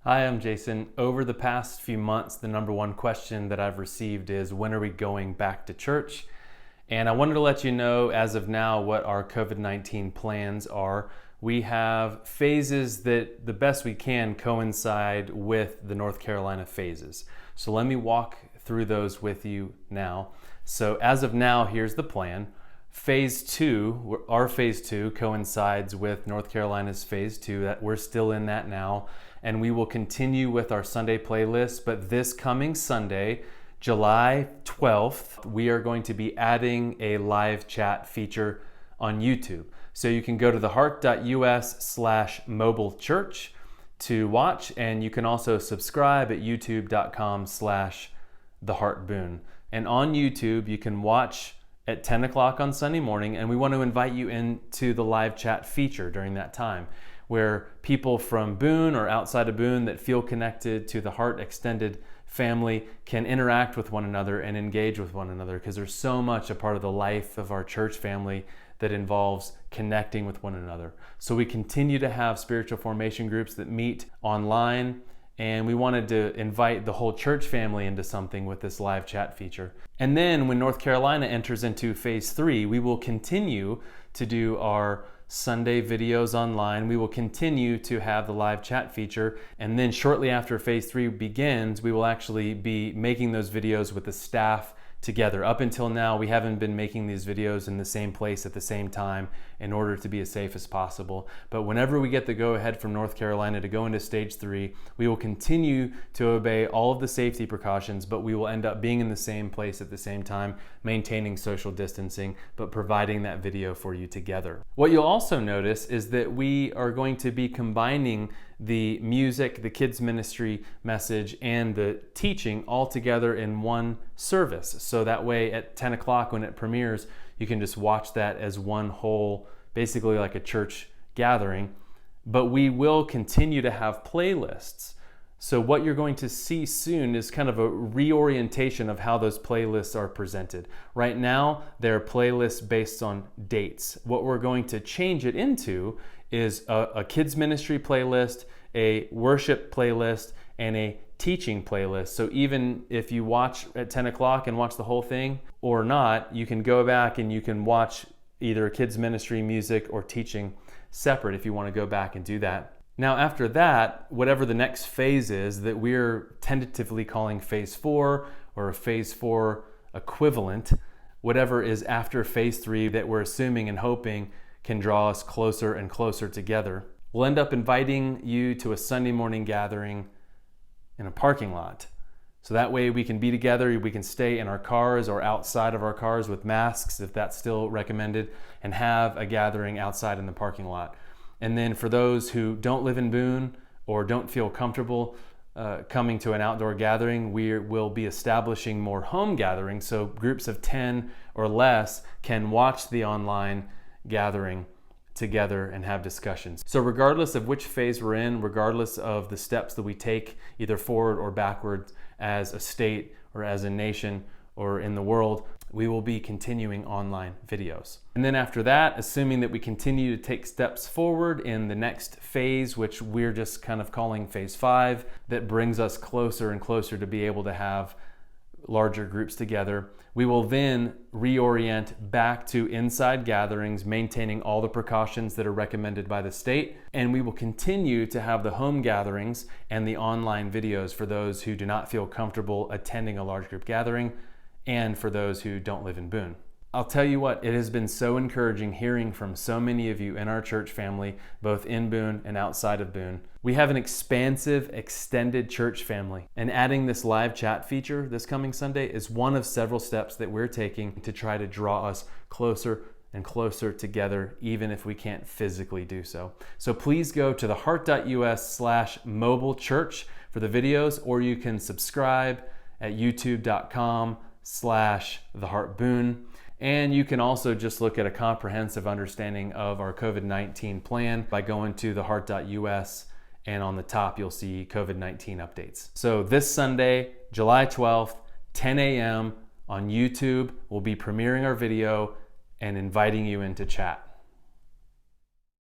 Hi, I'm Jason. Over the past few months, the number one question that I've received is, when are we going back to church? And I wanted to let you know as of now what our COVID-19 plans are. We have phases that the best we can coincide with the North Carolina phases. So let me walk through those with you now. So as of now, here's the plan. Phase 2, our phase 2 coincides with North Carolina's phase 2. That we're still in that now. And we will continue with our Sunday playlist, but this coming Sunday, July 12th, we are going to be adding a live chat feature on YouTube. So you can go to theheart.us/mobile church to watch, and you can also subscribe at youtube.com/theheartboone. And on YouTube, you can watch at 10 o'clock on Sunday morning, and we want to invite you into the live chat feature during that time, where people from Boone or outside of Boone that feel connected to the Heart extended family can interact with one another and engage with one another, because there's so much a part of the life of our church family that involves connecting with one another. So we continue to have spiritual formation groups that meet online, and we wanted to invite the whole church family into something with this live chat feature. And then when North Carolina enters into phase 3, we will continue to do our Sunday videos online. We will continue to have the live chat feature. And then shortly after phase 3 begins, we will actually be making those videos with the staff together. Up until now, we haven't been making these videos in the same place at the same time in order to be as safe as possible. But whenever we get the go-ahead from North Carolina to go into stage 3, we will continue to obey all of the safety precautions, but we will end up being in the same place at the same time, maintaining social distancing, but providing that video for you together. What you'll also notice is that we are going to be combining the music, the kids ministry message, and the teaching all together in one service. So that way at 10 o'clock when it premieres, you can just watch that as one whole, basically like a church gathering. But we will continue to have playlists. So what you're going to see soon is kind of a reorientation of how those playlists are presented. Right now, they're playlists based on dates. What we're going to change it into is a kids ministry playlist, a worship playlist, and a teaching playlist. So even if you watch at 10 o'clock and watch the whole thing or not, you can go back and you can watch either kids ministry, music, or teaching separate if you want to go back and do that. Now after that, whatever the next phase is that we're tentatively calling phase 4 or a phase 4 equivalent, whatever is after phase 3 that we're assuming and hoping can draw us closer and closer together, we'll end up inviting you to a Sunday morning gathering in a parking lot. So that way we can be together, we can stay in our cars or outside of our cars with masks if that's still recommended, and have a gathering outside in the parking lot. And then for those who don't live in Boone or don't feel comfortable coming to an outdoor gathering, we will be establishing more home gatherings, so groups of 10 or less can watch the online gathering together and have discussions. So regardless of which phase we're in, regardless of the steps that we take either forward or backward as a state or as a nation or in the world, we will be continuing online videos. And then after that, assuming that we continue to take steps forward in the next phase, which we're just kind of calling phase 5, that brings us closer and closer to be able to have larger groups together, we will then reorient back to inside gatherings, maintaining all the precautions that are recommended by the state. And we will continue to have the home gatherings and the online videos for those who do not feel comfortable attending a large group gathering, and for those who don't live in Boone. I'll tell you what, it has been so encouraging hearing from so many of you in our church family, both in Boone and outside of Boone. We have an expansive, extended church family, and adding this live chat feature this coming Sunday is one of several steps that we're taking to try to draw us closer and closer together, even if we can't physically do so. So please go to theheart.us/mobile church for the videos, or you can subscribe at youtube.com/theheartboone. And you can also just look at a comprehensive understanding of our COVID-19 plan by going to theheart.us, and on the top you'll see COVID-19 updates. So this Sunday, July 12th, 10 a.m. on YouTube, we'll be premiering our video and inviting you into chat.